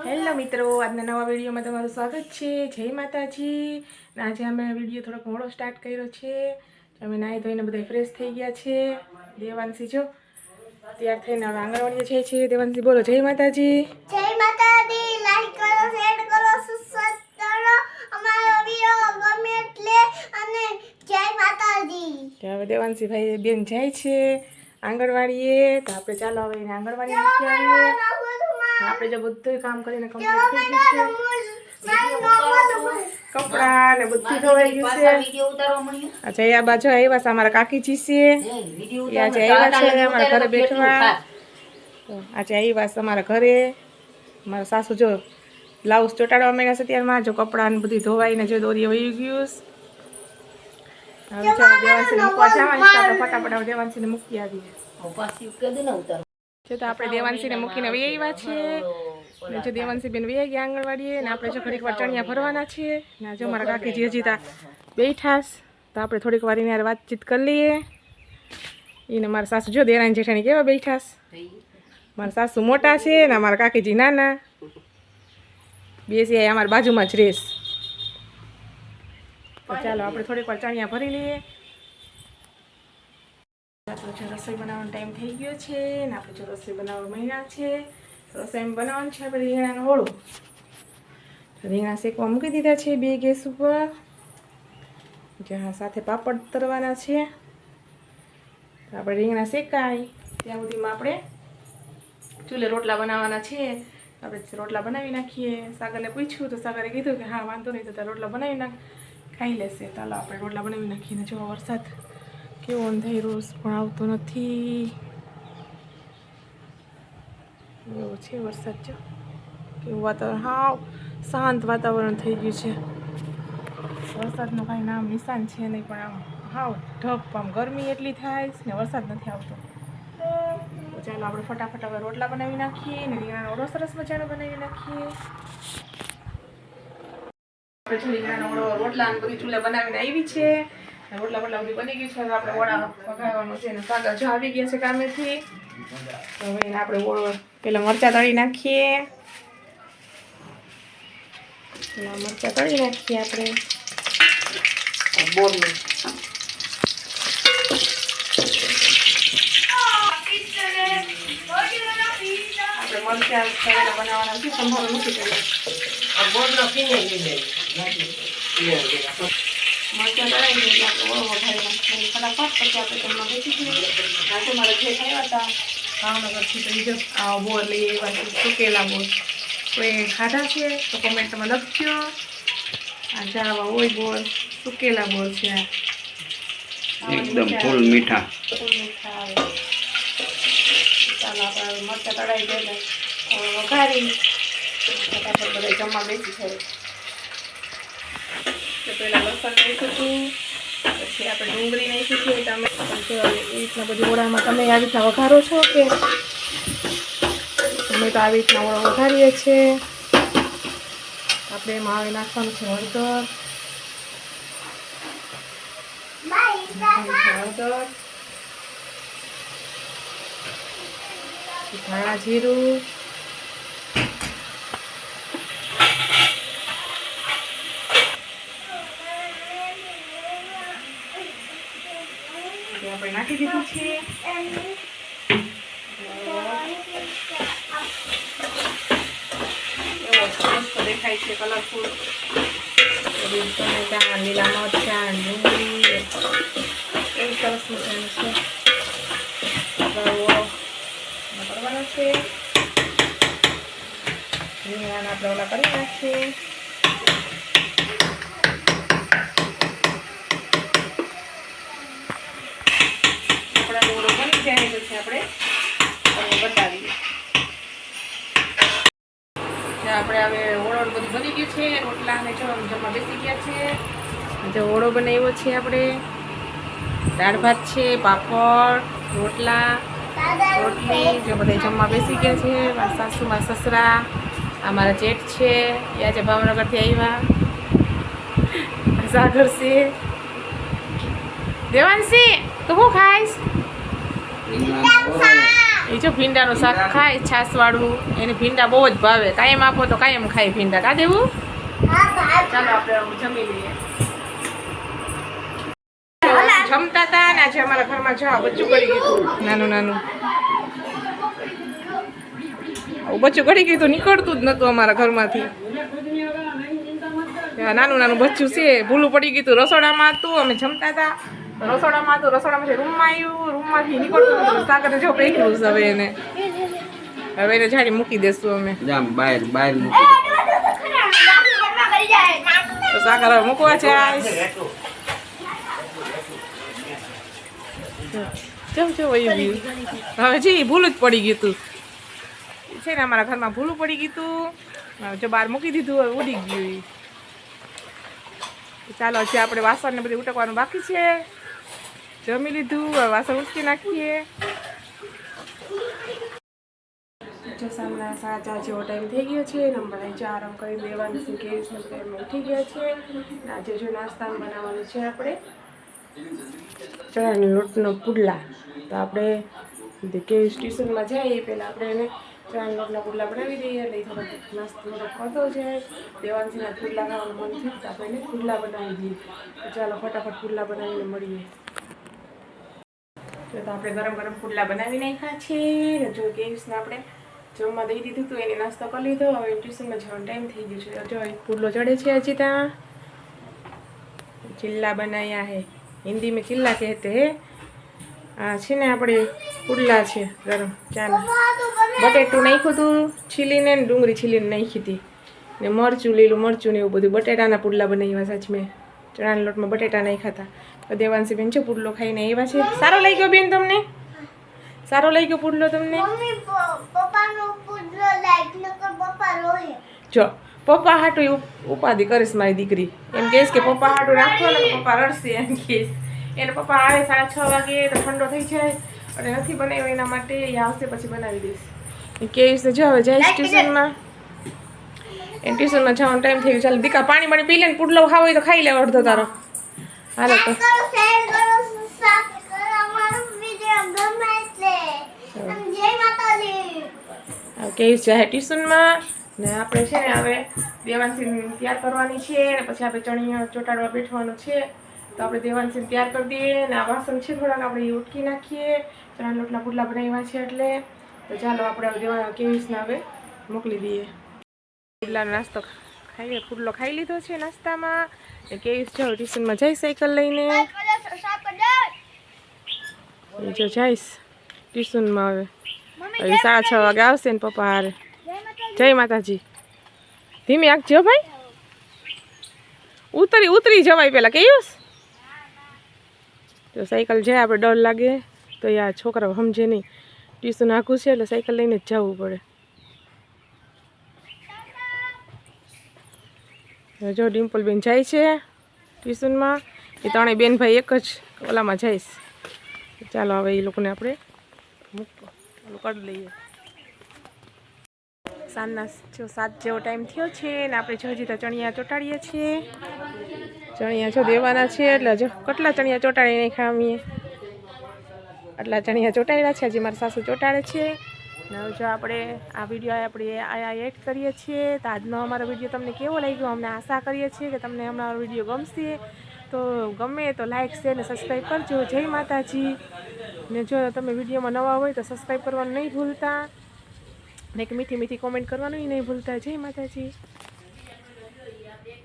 Hello મિત્રો, આજના નવા વિડીયોમાં તમારું સ્વાગત છે। જય માતાજી। આજે અમે વિડીયો થોડોક મોડો સ્ટાર્ટ કર્યો છે। અમે નાહી ધોઈને બધા ફ્રેશ થઈ ગયા છે। દેવાંશી જો તૈયાર થઈને હવે આંગણવાડીએ જાય છે। દેવાંશી બોલો જય માતાજી। જય માતાજી। લાઈક કરો, શેર કરો, સબસ્ક્રાઇબ કરો, અમારો વિડિયો ગમે એટલે અને જય માતાજી। હવે દેવાંશી ભાઈ બેન જાય છે આંગણવાડીએ, તો આપણે ચાલો હવે એને આંગણવાડીએ મૂકી આવીએ। આપણે જો બધું કામ કરીને કમ્પ્લીટ થઈ ગયું છે। કપડા ને બધું ધોવાઈ ગયું છે। અચ્છા આ બાજુ આવ્યા છે અમારા કાકીજી છે। આજે આવ્યા છે અમારા ઘરે બેઠવા। આજે આવ્યા છે અમારા ઘરે। મારા સાસુ જો બ્લાઉઝ ચોટાડવા માંડ્યા છે ત્યારમાં જો કપડાં ને બધું ધોવાઈને જો દોરી વહી ગયું। હવે ચાલો દેવાંશીને મૂકવા જવાનું છે, આપણે ફટાફટ દેવાંશીને મૂકી આવીએ। તો આપણે દેવાંશીને મૂકીને વહી આવ્યા છીએ। જો દેવાંશી બેન વહી ગયા આંગણવાડીએ ને આપણે જો ઘડીક વાર ચણિયા ભરવાના છીએ ને જો મારા કાકીજી હજી તા બેઠા તો આપણે થોડીક વાર એની વાતચીત કરી લઈએ। એને મારા સાસુ જો દેરાણી જેઠાણી કેવા બેઠા। મારા સાસુ મોટા છે ને મારા કાકીજી નાના, બે છે અમારા બાજુમાં જ રેસ। તો ચાલો આપણે થોડીક વાર ચણિયા ભરી લઈએ। રસોઈ બનાવવાનો ટાઈમ થઈ ગયો છે ને આપણે જો રસોઈ બનાવવા માંડ્યા છે। રસોઈ બનાવવાનું છે આપણે રીંગણાનું ઓળું। રીંગણા શેકવા મૂકી દીધા છે બે ગેસ ઉપર, જ્યાં સાથે પાપડ તરવાના છે। આપણે રીંગણા શેકાય ત્યાં સુધીમાં આપણે ચૂલે રોટલા બનાવવાના છે। આપણે રોટલા બનાવી નાખીએ। સાગરને પૂછ્યું તો સાગરે કીધું કે હા વાંધો નહીં, તો તાર રોટલા બનાવી નાખ, ખાઈ લેશે। ચાલો આપણે રોટલા બનાવી નાખીને જો વરસાદ કેવો અંધારો પણ આવતો નથી, એવો છે વરસાદ જો કેવું વાતાવરણ, હાવ શાંત વાતાવરણ થઈ ગયું છે। વરસાદનું કાંઈ નામ નિશાન છે નહીં, પણ આમ હાવ ઢપ, આમ ગરમી એટલી થાય ને વરસાદ નથી આવતો। તો ચાલો આપણે ફટાફટ હવે રોટલા બનાવી નાખીએ ને રીંગણાનો ઓળો સરસ મજાનો બનાવી નાખીએ। આપણે રીંગણાનો ઓળો રોટલા અને બધી ચૂલે બનાવીને આવી છે। રોટલા બધી બની ગઈ છે। હવે આપણે ઓળા પકાવવાનું છે ને સાગર જો આવી ગયા છે કામેથી। હવે એને આપણે ઓળો પેલા મરચાં તળી નાખીએ। પેલા મરચાં તળી નાખીએ આપણે બોલનું। આપણે મરચાં તળેલા બનાવવાના છે, સંભાળ મૂકી દઈએ। મરચાં તળાવી દઈએ એટલે આપણે ઓળો વઘારી નાખીએ ફટાફટ, પછી આપણે તેમાં બેસી જઈએ। આજે મારા જે ખાયા હતા ભાવનગરથી, તો એ જો આ બોર લઈ આવ્યા છે, સુકેલા બોર। કોઈ ખાધા છે તો કોમેન્ટમાં લખજો। આ જાવા હોય બોર, સુકેલા બોર છે આ, એકદમ ફૂલ મીઠા આવે। ચાલો આપણે મરચાં તળાવી દઈએ વઘારી ફટાફટ બધા જમવા બેસી જાય। તો પહેલાં લસણ નાખ્યું હતું, પછી આપણે ડુંગળી નાખી છે, તમે એ રીતના બધી ઓળામાં તમે આવી રીતના વઘારો છો કે અમે તો આવી રીતના ઓળો વઘારીએ છીએ। આપણે એમાં હવે નાખવાનું છે હળદર, ધાણા જીરું, આપણે નાખી દીધું છે। એવો મસ્ત દેખાય છે, કલરફુલ। ટમેટા, લીલા મરચાં, ડુંગળી એવું સરસ મજાનું છે। કરવાનો છે રીંગણાના આપણે ઓલા કરી નાખીએ। આપણા ઓળો બની જાય પછી આપણે બતાવીએ। આપણે હવે ઓળો બધું બની ગયું છે, રોટલા અને જમવા બેસી ગયા છે। જો ઓળો બનાવ્યો છે આપણે, દાળ ભાત છે, પાપડ, રોટલા, રોટલી, જો બધા જમવા બેસી ગયા છે। મારા સાસુ, મારા સસરા, આ મારા જેઠ છે, એ આજે ભાવનગરથી આવ્યા। સાગર છે। દેવાંશી તું શું ખાઈશ? એ જો ભીંડાનું શાક ખાય છાશવાળું, એને ભીંડા બહુ જ ભાવે. કાયમ આપો તો કાયમ ખાય ભીંડા. કા દેવું? ચાલો આપણે જમી લઈએ. જમતા હતા ને આજે અમારા ઘરમાં જો બચ્ચું કરી ગયું નાનું નાનું. બચ્ચું કરી ગયું તો નીકળતું જ નતું અમારા ઘરમાંથી. નાનું નાનું બચ્ચું છે, ભૂલું પડી ગયું હતું. રસોડામાં હતું, અમે જમતા હતા, રસોડામાં હતું, રસોડામાંથી રૂમમાં આવ્યું, રૂમમાંથી નીકળતું નતું. સાગર જો પેલું છે હવે એને જાડી મૂકી દેશું અમે. બહાર મૂકી તો સાગર હવે મૂકવા જાય. હવે જી ભૂલું જ પડી ગયું હતું છે ને, અમારા ઘરમાં ભૂલું પડી ગયું હતું. જો બહાર મૂકી દીધું, હવે ઉડી ગયું. ચાલો હજી આપણે વાસણ ને બધું ઉટકવાનું બાકી છે. જમી લીધું, હવે વાસણ ઉટકી નાખીએ. જો સાંજના 4:30 જેવો ટાઈમ થઈ ગયો છે. નંબર આરામ કરી દેવાનું છે. કેવી ઉઠી ગયા છે. આજે જો નાસ્તામાં બનાવવાનું છે આપણે ચણાના લોટનો પુડલા. તો આપણે કેવી સ્ટેશનમાં જઈએ પહેલાં આપણે એને ચણાના લોટના પુડલા બનાવી દઈએ. એટલે થોડોક નાસ્તો થોડોક કરતો જાય. દેવાંશીના પુડલા ખાવાનું મન થયું તો આપણે એને પુડલા બનાવી દઈએ. તો ચાલો ફટાફટ પુડલા બનાવીને મળીએ. તો આપણે ગરમ ગરમ પુડલા બનાવી નાખ્યા છે. જો કેવીસને આપણે જમવા દઈ દીધું હતું, એને નાસ્તો કરી લીધો. હવે ટ્યુશનમાં જવાનો ટાઈમ થઈ ગયો છે. જો પુડલો ચડે છે હજી ત્યાં. ચિલ્લા બનાયા હે, હિન્દી में चिल्ला कहते हैं. આ છે ને આપણે પુડલા છે ગરમ ચાના. બટેટું નાખ્યું હતું છીલીને, ને ડુંગળી છીલીને નાખી હતી, ને મરચું, લીલું મરચું ને એવું બધું. બટેટાના પુડલા બનાવ્યા સાચ મેં. ચણાના લોટમાં બટેટા નાખ્યા હતા. તો દેવાંશી બેન છે પુડલો ખાઈને આવ્યા છે. સારો લાગ્યો બેન તમને? સારો લાગ્યો પુડલો તમને? જો પપ્પા હાટું ઉપાધિ કરીશ મારી દીકરી. એમ કહેશ કે પપ્પા હાટું રાખો ને પપ્પા રડશે એમ કહેશ. એને પપ્પા આવે 6:30 વાગે તો ઠંડો થઈ જાય અને નથી બનાવ્યો એના માટે. એ આવશે પછી બનાવી દઈશ. એ કહેશ જો હવે જાય ટ્યુશનમાં. એ ટ્યુશનમાં જવાનો ટાઈમ થઈ ગયો. ચાલો દીકા પાણી પાણી પી લે ને પુડલો ખાવો હોય તો ખાઈ લે અડધો તારો. હાલો તો કહેશ જાય ટ્યુશનમાં. ને આપણે છે ને હવે દેવાંશીને તૈયાર કરવાની છે, ને પછી આપણે ચણિયા ચોટાડવા બેઠવાનું છે. તો આપણે દેવાંશીને તૈયાર કરી દઈએ. ને આ વાસણ છે થોડાક આપણે એ ઉટકી નાખીએ. ચણા લોટના પુડલા બનાવ્યા છે એટલે. તો ચાલો આપણે કેવીસને હવે મોકલી દઈએ. પુડલાનો નાસ્તો ખાઈએ, પુડલો ખાઈ લીધો છે નાસ્તામાં. ને કેવીસ જો ટ્યુશનમાં જઈશ સાયકલ લઈને. જો જઈશ ટ્યુશનમાં. હવે 6:30 વાગે આવશે ને પપ્પા હારે. જય માતાજી. ધીમે આંકજો ભાઈ. ઉતરી જવાય પેલા કેયુસ. તો સાયકલ જાય આપણે ડર લાગે તો યાર છોકરાઓ સમજે નહીં. ટ્યુશન આખું છે એટલે સાયકલ લઈને જ જવું પડે. જો ડિમ્પલ બેન જાય છે ટ્યુશનમાં. એ ત્રણેય બેન ભાઈ એક જ ઓલામાં જઈશ. ચાલો હવે એ લોકોને આપણે કરી લઈએ. સાંજના 7 જેવો ટાઈમ થયો છે ને આપણે હજી તો ચણિયા ચોટાડીએ છીએ. ચણિયા જો દેવાના છે એટલે જો કેટલા ચણિયા ચોટાડી નાખ્યા અમે. આટલા ચણિયા ચોટાડ્યા છે. હજી મારા સાસુ ચોટાડે છે. ને હવે જો આપણે આ વિડીયો આપણે આ એડ કરીએ છીએ. તો આજનો અમારો વિડીયો તમને કેવો લાગ્યો અમને આશા કરીએ છીએ કે તમને અમારો વિડીયો ગમશે. તો ગમે તો લાઇક શેર ને સબસ્ક્રાઈબ કરજો. જય માતાજી. ને જો તમે વિડીયોમાં નવા હોય તો સબસ્ક્રાઈબ કરવાનું નહીં ભૂલતા. ને એક મીઠી મીઠી કોમેન્ટ કરવાનું નહીં ભૂલતા. જય માતાજી.